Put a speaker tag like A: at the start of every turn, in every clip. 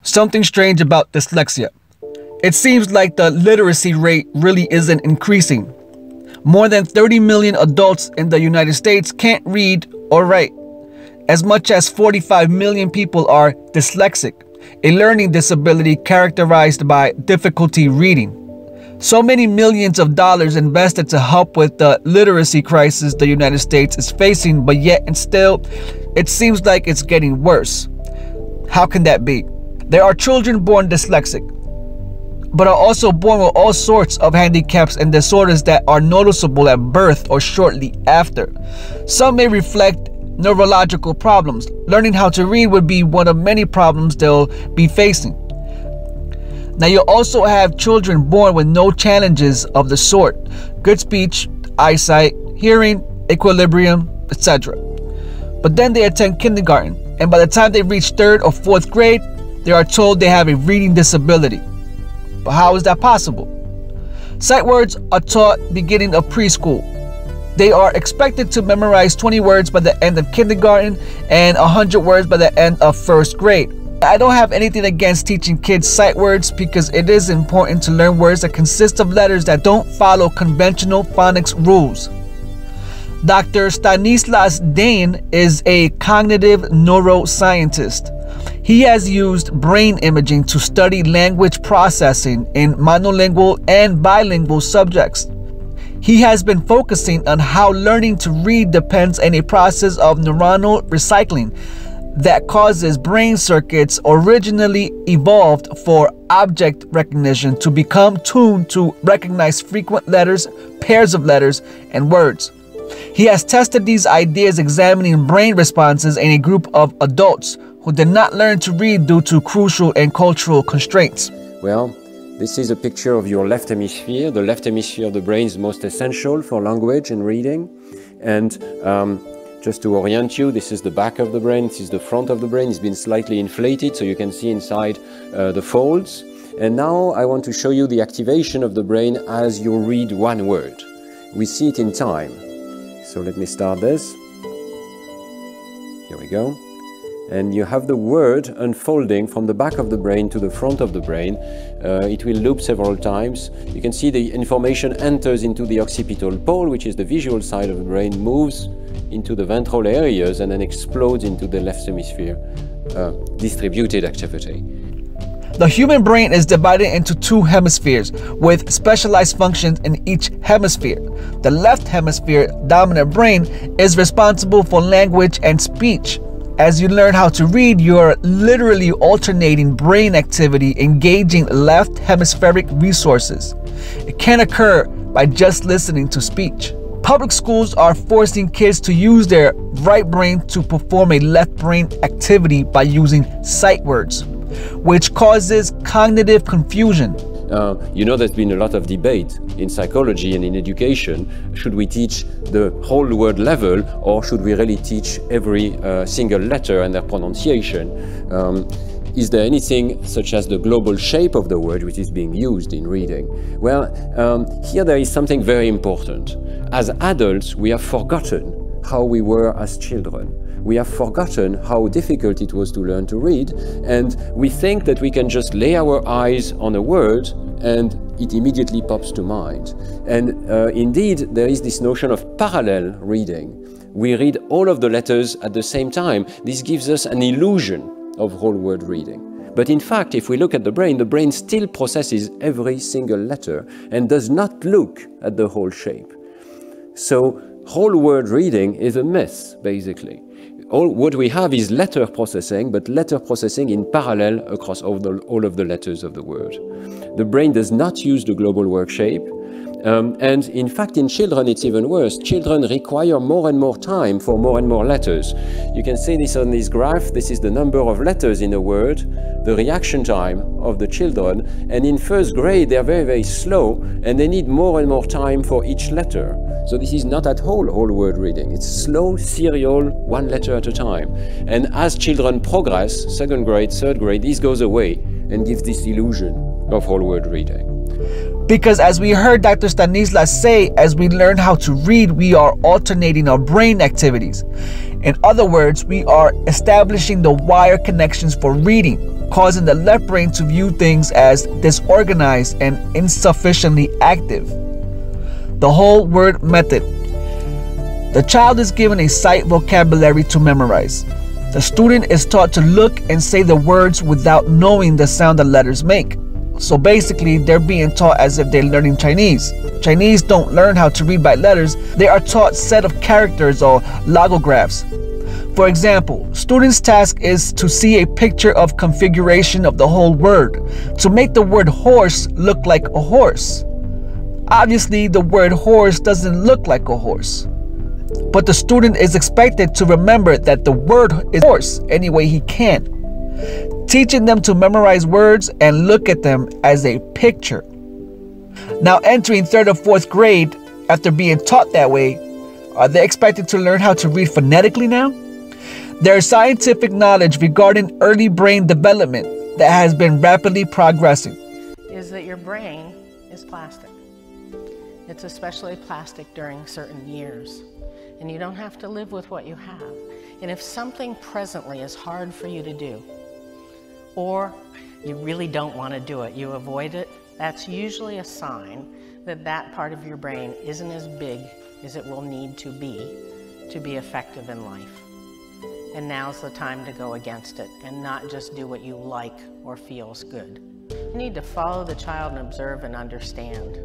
A: Something strange about dyslexia. It seems like the literacy rate really isn't increasing. More than 30 million adults in the United States can't read or write. As much as 45 million people are dyslexic, a learning disability characterized by difficulty reading. So many millions of dollars invested to help with the literacy crisis the United States is facing, but yet and still, it seems like it's getting worse. How can that be? There are children born dyslexic, but are also born with all sorts of handicaps and disorders that are noticeable at birth or shortly after. Some may reflect neurological problems. Learning how to read would be one of many problems they'll be facing. Now, you also have children born with no challenges of the sort: good speech, eyesight, hearing, equilibrium, etc. But then they attend kindergarten, and by the time they reach 3rd or 4th grade, they are told they have a reading disability. But how is that possible? Sight words are taught beginning of preschool. They are expected to memorize 20 words by the end of kindergarten and 100 words by the end of 1st grade. I don't have anything against teaching kids sight words because it is important to learn words that consist of letters that don't follow conventional phonics rules. Dr. Stanislas Dane is a cognitive neuroscientist. He has used brain imaging to study language processing in monolingual and bilingual subjects. He has been focusing on how learning to read depends on a process of neuronal recycling that causes brain circuits originally evolved for object recognition to become tuned to recognize frequent letters, pairs of letters, and words. He has tested these ideas examining brain responses in a group of adults who did not learn to read due to crucial and cultural constraints.
B: Well, this is a picture of your left hemisphere. The left hemisphere of the brain is most essential for language and reading. And just to orient you, this is the back of the brain, this is the front of the brain. It's been slightly inflated so you can see inside the folds. And now I want to show you the activation of the brain as you read one word. We see it in time. So let me start this. Here we go. And you have the word unfolding from the back of the brain to the front of the brain. It will loop several times. You can see the information enters into the occipital pole, which is the visual side of the brain, moves into the ventral areas and then explodes into the left hemisphere distributed activity.
A: The human brain is divided into 2 hemispheres with specialized functions in each hemisphere. The left hemisphere dominant brain is responsible for language and speech. As you learn how to read, you're literally alternating brain activity, engaging left hemispheric resources. It can occur by just listening to speech. Public schools are forcing kids to use their right brain to perform a left brain activity by using sight words, which causes cognitive confusion.
B: You know, there's been a lot of debate in psychology and in education. Should we teach the whole word level, or should we really teach every single letter and their pronunciation? Is there anything such as the global shape of the word which is being used in reading? Well, here there is something very important. As adults, we have forgotten how we were as children. We have forgotten how difficult it was to learn to read, and we think that we can just lay our eyes on a word and it immediately pops to mind. And indeed, there is this notion of parallel reading. We read all of the letters at the same time. This gives us an illusion of whole word reading. But in fact, if we look at the brain still processes every single letter and does not look at the whole shape. So whole word reading is a myth, basically. What we have is letter processing, but letter processing in parallel across all of the letters of the word. The brain does not use the global work shape. And in fact, in children, it's even worse. Children require more and more time for more and more letters. You can see this on this graph. This is the number of letters in a word, the reaction time of the children. And in 1st grade, they're very, very slow, and they need more and more time for each letter. So this is not at all whole word reading. It's slow, serial, one letter at a time. And as children progress, 2nd grade, 3rd grade, this goes away and gives this illusion of whole word reading.
A: Because as we heard Dr. Stanislas say, as we learn how to read, we are alternating our brain activities. In other words, we are establishing the wire connections for reading. causing the left brain to view things as disorganized and insufficiently active. The whole word method. The child is given a sight vocabulary to memorize. The student is taught to look and say the words without knowing the sound the letters make. So basically, they're being taught as if they're learning Chinese. Chinese don't learn how to read by letters. They are taught set of characters or logographs. For example, students' task is to see a picture of configuration of the whole word to make the word horse look like a horse. Obviously, the word horse doesn't look like a horse, but the student is expected to remember that the word is horse any way he can. Teaching them to memorize words and look at them as a picture. Now entering 3rd or 4th grade, after being taught that way, are they expected to learn how to read phonetically now? There is scientific knowledge regarding early brain development that has been rapidly progressing.
C: Is that your brain is plastic. It's especially plastic during certain years. And you don't have to live with what you have. And if something presently is hard for you to do, or you really don't want to do it, you avoid it, that's usually a sign that that part of your brain isn't as big as it will need to be effective in life. And now's the time to go against it and not just do what you like or feels good. You need to follow the child and observe and understand.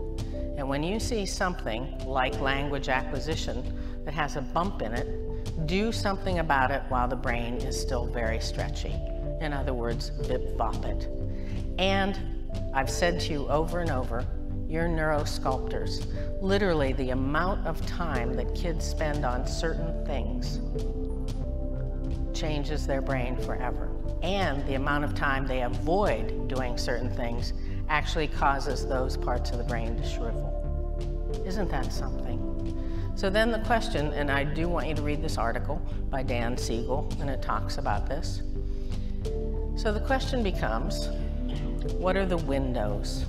C: And when you see something like language acquisition that has a bump in it, do something about it while the brain is still very stretchy. In other words, bip-bop it. And I've said to you over and over, you're neurosculptors. Literally, the amount of time that kids spend on certain things changes their brain forever. And the amount of time they avoid doing certain things actually causes those parts of the brain to shrivel. Isn't that something? So then the question, and I do want you to read this article by Dan Siegel, and it talks about this. So the question becomes, what are the windows?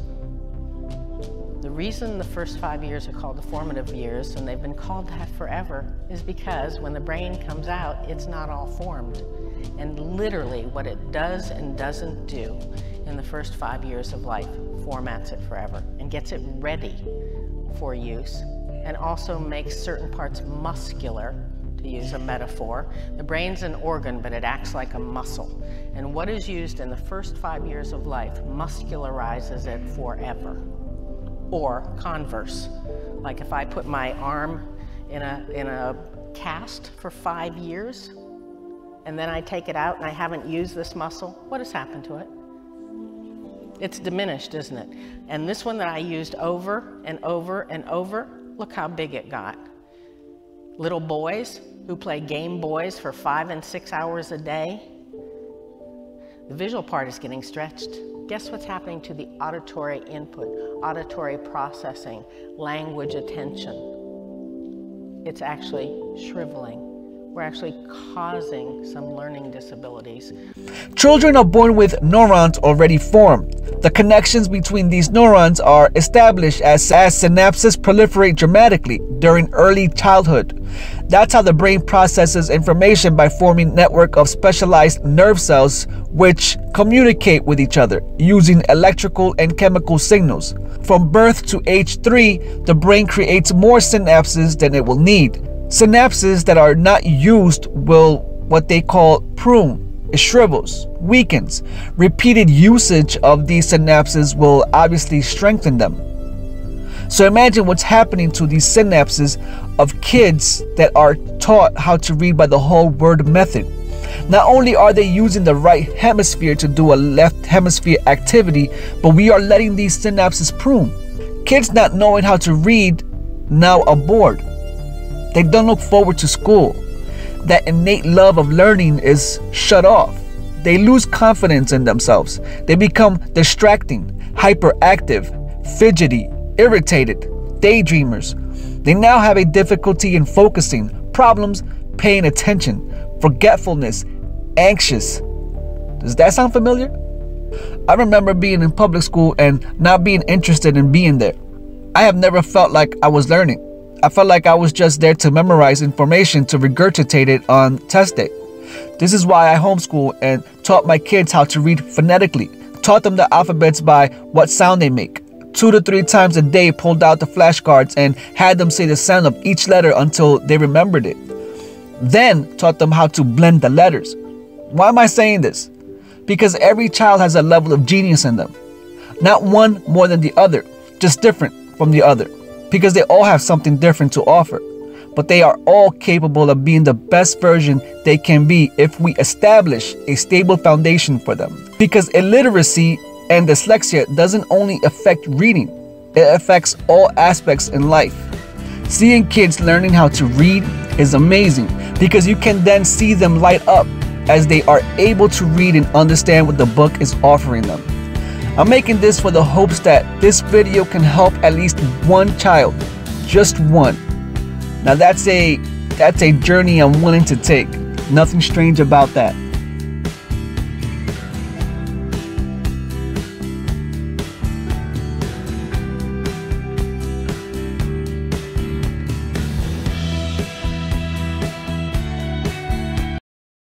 C: The reason the first 5 years are called the formative years, and they've been called that forever, is because when the brain comes out, it's not all formed. And literally what it does and doesn't do in the first 5 years of life formats it forever and gets it ready for use, and also makes certain parts muscular, to use a metaphor. The brain's an organ, but it acts like a muscle. And what is used in the first 5 years of life muscularizes it forever. Or converse, like if I put my arm in a cast for 5 years, and then I take it out and I haven't used this muscle, what has happened to it? It's diminished, isn't it? And this one that I used over and over and over, look how big it got. Little boys who play Game Boys for 5 and 6 hours a day, the visual part is getting stretched. Guess what's happening to the auditory input, auditory processing, language attention? It's actually shriveling. We're actually causing some learning disabilities.
A: Children are born with neurons already formed. The connections between these neurons are established as synapses proliferate dramatically during early childhood. That's how the brain processes information, by forming a network of specialized nerve cells which communicate with each other using electrical and chemical signals. From birth to age 3, the brain creates more synapses than it will need. Synapses that are not used will, what they call, prune. It shrivels, weakens. Repeated usage of these synapses will obviously strengthen them. So imagine what's happening to these synapses of kids that are taught how to read by the whole word method. Not only are they using the right hemisphere to do a left hemisphere activity, but we are letting these synapses prune. Kids not knowing how to read now are bored. They don't look forward to school. That innate love of learning is shut off. They lose confidence in themselves. They become distracting, hyperactive, fidgety, irritated, daydreamers. They now have a difficulty in focusing, problems paying attention, forgetfulness, anxious. Does that sound familiar? I remember being in public school and not being interested in being there. I have never felt like I was learning. I felt like I was just there to memorize information to regurgitate it on test day. This is why I homeschool and taught my kids how to read phonetically, taught them the alphabets by what sound they make. 2 to 3 times a day pulled out the flashcards and had them say the sound of each letter until they remembered it. Then taught them how to blend the letters. Why am I saying this? Because every child has a level of genius in them. Not one more than the other, just different from the other. Because they all have something different to offer. But they are all capable of being the best version they can be if we establish a stable foundation for them. Because illiteracy and dyslexia doesn't only affect reading, it affects all aspects in life. Seeing kids learning how to read is amazing because you can then see them light up as they are able to read and understand what the book is offering them. I'm making this for the hopes that this video can help at least one child, just one. Now that's a journey I'm willing to take. Nothing strange about that.